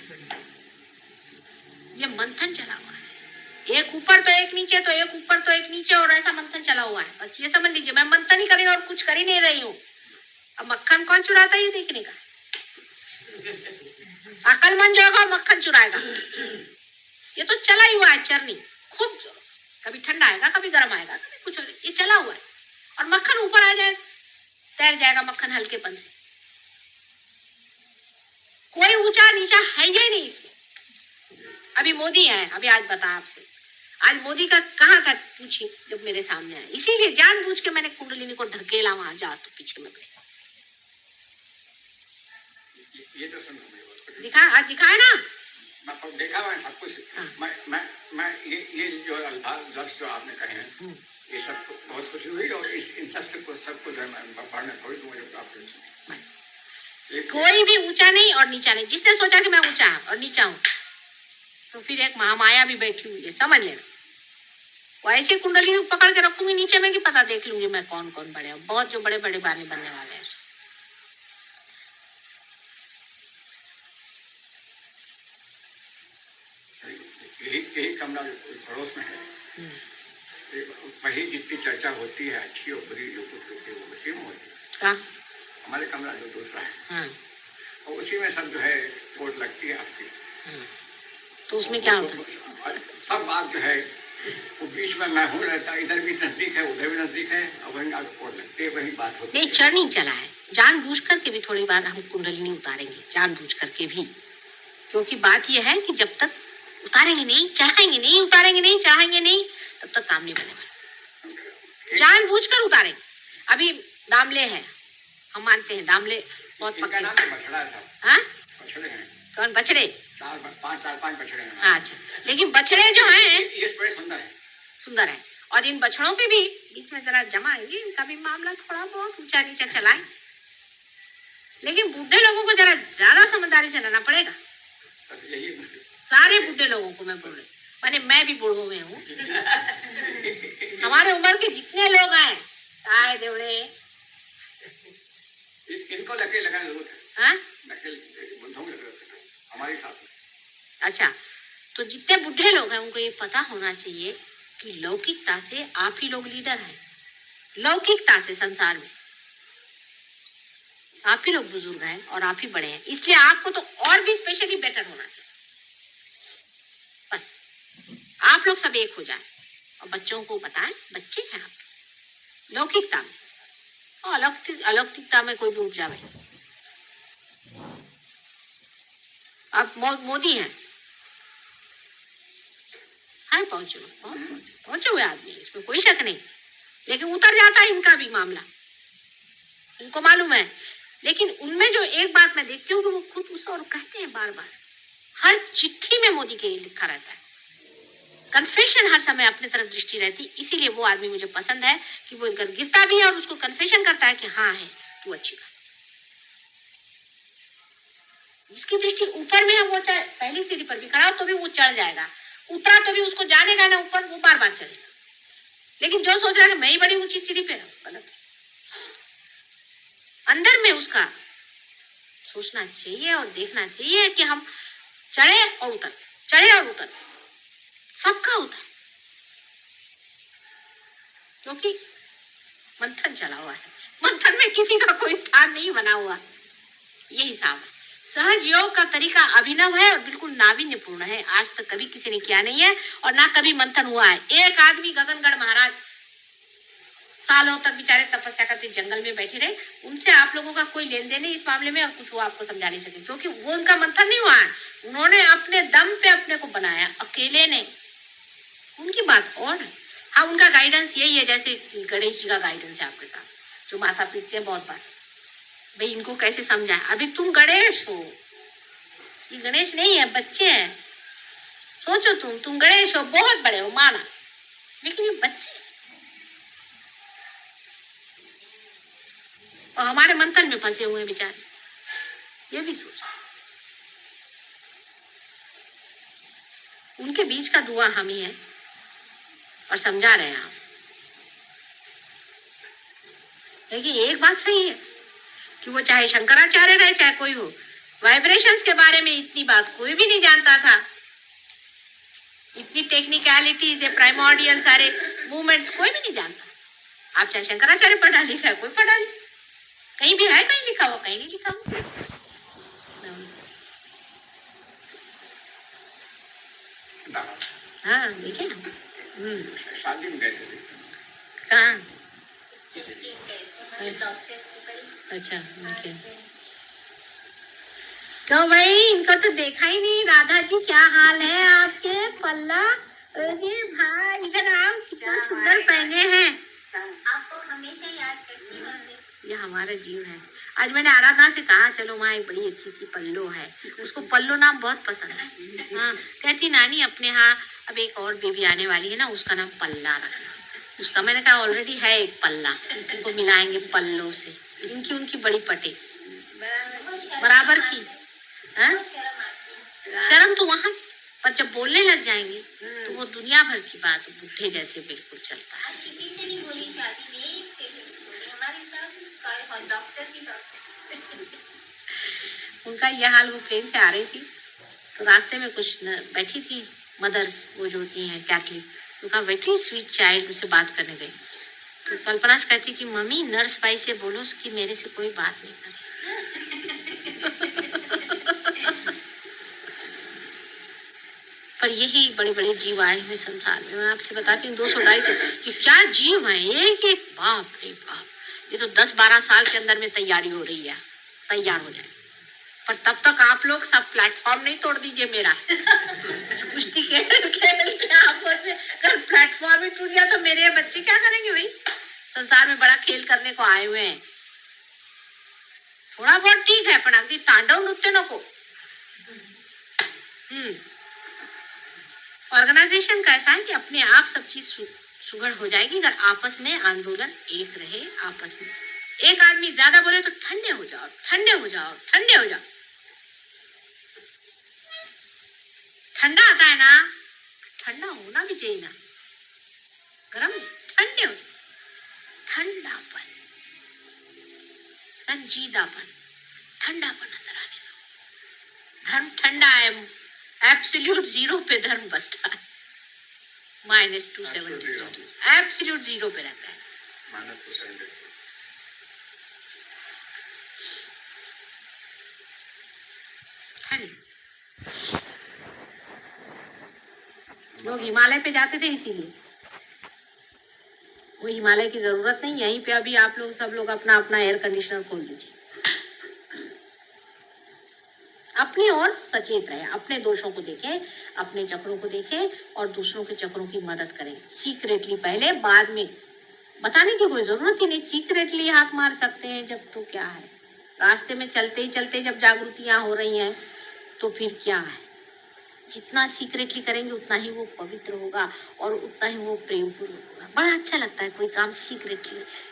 ये मंथन चला हुआ है, एक ऊपर तो एक नीचे, तो एक ऊपर तो एक नीचे, और ऐसा मंथन चला हुआ है। बस ये समझ लीजिए, मैं मंथन ही कर रही हूँ और कुछ कर ही नहीं रही हूँ। अब मक्खन कौन चुराता है ये देखने का, अकलमंद जो होगा मक्खन चुराएगा। ये तो चला ही हुआ है चरनी, खूब कभी ठंडा आएगा, कभी गर्म आएगा, कभी कुछ हो, ये चला हुआ है। और मक्खन ऊपर आ जाएगा, तैर जाएगा मक्खन हल्केपन से। कोई ऊंचा नीचा है ही नहीं इसमें। अभी मोदी है, अभी आज बता आपसे, आज मोदी का कहाँ था पूछिए, जब मेरे सामने आया। इसीलिए जानबूझ के मैंने कुंडलिनी को ढकेला वहां, जा तो पीछे में बैठा। ये तो सुनो, दिखा, आज दिखाया ना, मैं देखा मैं सब कुछ। हाँ। मैं ये जो अल्फाज लफ्ज जो आपने कहे हैं, ये सब बहुत खुशी हुई, और इन सबको पढ़ने थोड़ी मुझे आपको कोई भी ऊंचा नहीं और नीचा नहीं। जिसने सोचा कि मैं ऊंचा और नीचा हूँ, तो फिर एक महामाया भी बैठी हुई है, समझ लेना। वो ऐसी कुंडली पकड़ के रखूंगी नीचे में कि पता देख लूंगी मैं कौन कौन बड़े हैं। बहुत जो बड़े बड़े बाने बनने वाले हैं। यही कमरा पड़ोस में है, वही जितनी चर्चा होती है अच्छी और बुरी जो कुछ होती है वो उसी में होती है। हमारे कमरा जो दूसरा है, और उसी में सब जो है वोट लगती है आपकी। तो उसमें क्या होता है, सब बात जो है वो बीच में मैं हूँ रहता, इधर भी नजदीक है उधर भी नजदीक है, और वहीं आगे वोट लगती है, वही बात होती है। नहीं, चढ़ चला है, जानबूझ करके भी थोड़ी बार हम कुंडलिनी उतारेंगे, जानबूझ करके भी। क्योंकि बात यह है कि जब तक उतारेंगे नहीं, चढ़ाएंगे नहीं, उतारेंगे नहीं, चढ़ाएंगे नहीं, तब तक काम नहीं बनेगा। जानबूझकर उतारेंगे। अभी दामले हैं, हम मानते हैं दामले बहुत पक्के हैं। हाँ? बछड़े हैं। कौन बछड़े? 4-5 बछड़े हैं। अच्छा, लेकिन बछड़े जो हैं ये बड़े सुंदर है, सुंदर है। और इन बछड़ों पे भी बीच में जरा जमाएंगे, इनका भी मामला थोड़ा बहुत ऊंचा नीचा चलाए। लेकिन बूढ़े लोगों को जरा ज्यादा समझदारी से रहना पड़ेगा। सारे बूढ़े लोगों को मैं बोल रही, माने मैं भी बूढ़ों में हूँ। हमारे उम्र के जितने लोग हैं, ताए देवड़े, इनको लगे लगाने जरूरत है। हाँ? हमारे साथ। अच्छा, तो जितने बूढ़े लोग हैं उनको ये पता होना चाहिए कि लौकिकता से आप ही लोग लीडर हैं। लौकिकता से संसार में आप ही लोग बुजुर्ग हैं और आप ही बड़े हैं, इसलिए आपको तो और भी स्पेशली बेटर होना चाहिए। बस आप आप लोग सब एक हो जाए और बच्चों को बताएं, बच्चे हैं आप लौकिकता में और अलौकिकता में कोई भी उठ जाए। अब मोदी हैं, हाँ पहुंचे हुए आदमी, इसमें कोई शक नहीं, लेकिन उतर जाता है इनका भी मामला, इनको मालूम है। लेकिन उनमें जो एक बात मैं देखती हूँ कि वो खुद उस और कहते हैं बार बार, हर चिट्ठी में मोदी के लिखा रहता है, कन्फेशन हर समय अपने तरफ दृष्टि रहती, इसीलिए वो आदमी मुझे पसंद है कि वो अगर गिरता भी है और उसको कन्फेशन करता है कि हाँ है तू अच्छी बात। जिसकी दृष्टि ऊपर में है वो चाहे पहली सीढ़ी पर भी खड़ा हो तो भी वो चढ़ जाएगा, उतरा तो भी उसको जानेगा ना ऊपर, वो बार बार चढ़ेगा। लेकिन जो सोच रहा है कि मैं ही बड़ी ऊंची सीढ़ी पे हूं, गलत है। अंदर में उसका सोचना चाहिए और देखना चाहिए कि हम चढ़े और उतर, चढ़े और उतर, सबका होता है, क्योंकि मंथन चला हुआ है, मंथन में किसी का कोई स्थान नहीं बना हुआ, ये हिसाब है। सहज योग का तरीका अभिनव है और बिल्कुल नावीन्यपूर्ण है, आज तक कभी किसी ने किया नहीं है और ना कभी मंथन हुआ है। एक आदमी गगनगढ़ महाराज सालों तक बेचारे तपस्या करते जंगल में बैठे रहे, उनसे आप लोगों का कोई लेन देन नहीं इस मामले में और कुछ वो आपको समझा नहीं सके, क्योंकि वो उनका मंथन नहीं हुआ है, उन्होंने अपने दम पे अपने को बनाया अकेले ने, उनकी बात और है। हाँ उनका गाइडेंस यही है, जैसे गणेश जी का गाइडेंस है आपके साथ, जो माता पीटते हैं बहुत बार, भाई इनको कैसे समझाएं, अभी तुम गणेश हो, ये गणेश नहीं है, बच्चे हैं, सोचो तुम गणेश हो, बहुत बड़े हो माना, लेकिन ये बच्चे और हमारे मंथन में फंसे हुए बेचारे, ये भी सोचो। उनके बीच का दुआ हम ही है और समझा रहे हैं आपसे। लेकिन एक बात सही है कि वो चाहे शंकराचार्य रहे चाहे कोई हो, वाइब्रेशंस के बारे में इतनी बात कोई भी नहीं जानता था, इतनी टेक्निकलिटीज है, प्राइमोर्डियल सारे मूवमेंट्स कोई भी नहीं जानता। आप चाहे शंकराचार्य पढ़ा ली चाहे कोई पढ़ा ली, कहीं भी है कहीं लिखा हो कहीं नहीं लिखा हो। हाँ देखे ना, शादी में गए थे कहाँ, अच्छा तो भाई इनको तो देखा ही नहीं। राधा जी क्या हाल है आपके, पल्ला अरे भाई इधर आओ, कितना सुंदर पहने हैं, आपको हमेशा याद करती हूँ। ये हमारा जीव है। आज मैंने आराधना से कहा चलो वहाँ एक बड़ी अच्छी सी पल्लो है, उसको पल्लो नाम बहुत पसंद है। हाँ कहती नानी अपने यहाँ अब एक और बेबी आने वाली है ना, उसका नाम पल्ला रखना। उसका मैंने कहा ऑलरेडी है एक पल्ला, उनको मिलाएंगे पल्लो से, इनकी उनकी बड़ी पटे बराबर की। हाँ शर्म तो वहाँ, पर जब बोलने लग जाएंगे तो वो दुनिया भर की बात बुढ़े जैसे बिल्कुल चलता है। किसी से नहीं बोली शादी में, हमारे साथ डॉक्टर की तरफ उनका यह हाल, वो प्लेन से आ रही थी तो रास्ते में कुछ बैठी थी मदर्स, वो जो होती हैं कैथलिक, तो कहा वेरी स्वीट चाइल्ड, उससे बात करने गई तो कल्पना से कहती कि मम्मी नर्स भाई से बोलो कि मेरे से कोई बात नहीं करे। पर यही बड़े बड़े जीव आए हुए संसार में, मैं आपसे बताती हूँ 200-250 से कि क्या जीव है, एक एक बाप रे बाप, ये तो 10-12 साल के अंदर में तैयारी हो रही है, तैयार हो जाए। पर तब तक आप लोग सब प्लेटफॉर्म नहीं तोड़ दीजिए मेरा। कुश्ती खेल के आपस में अगर प्लेटफॉर्म ही टूट गया तो मेरे बच्चे क्या करेंगे भाई, संसार में बड़ा खेल करने को आए हुए हैं। थोड़ा बहुत ठीक है पर अगदी तांडव नृत्य नको। ऑर्गेनाइजेशन कैसा है कि अपने आप सब चीज सुगढ़ हो जाएगी अगर आपस में आंदोलन एक रहे। आपस में एक आदमी ज्यादा बोले तो ठंडे हो जाओ, ठंडे हो जाओ, ठंडे हो जाओ। ठंडा आता है ना, ठंडा होना भी चाहिए ना, गरम ठंडे हो, ठंडापन, संजीदापन, ठंडापन अंदर आने दो। धर्म ठंडा है, एब्सोल्यूट जीरो पे धर्म बसता है, -270 एब्सोल्यूट जीरो पे रहता है। लोग हिमालय पे जाते थे इसीलिए। वो हिमालय की जरूरत नहीं, यहीं पे अभी आप लोग सब लोग अपना अपना एयर कंडीशनर खोल दीजिए। अपने और सचेत रहे, अपने दोषों को देखें, अपने चक्रों को देखें और दूसरों के चक्रों की मदद करें सीक्रेटली पहले, बाद में बताने की कोई जरूरत ही नहीं। सीक्रेटली हाथ मार सकते हैं जब, तो क्या है, रास्ते में चलते ही चलते जब जागृतियां हो रही हैं तो फिर क्या है। जितना सीक्रेटली करेंगे उतना ही वो पवित्र होगा और उतना ही वो प्रेमपूर्ण होगा। बड़ा अच्छा लगता है कोई काम सीक्रेटली हो जाए।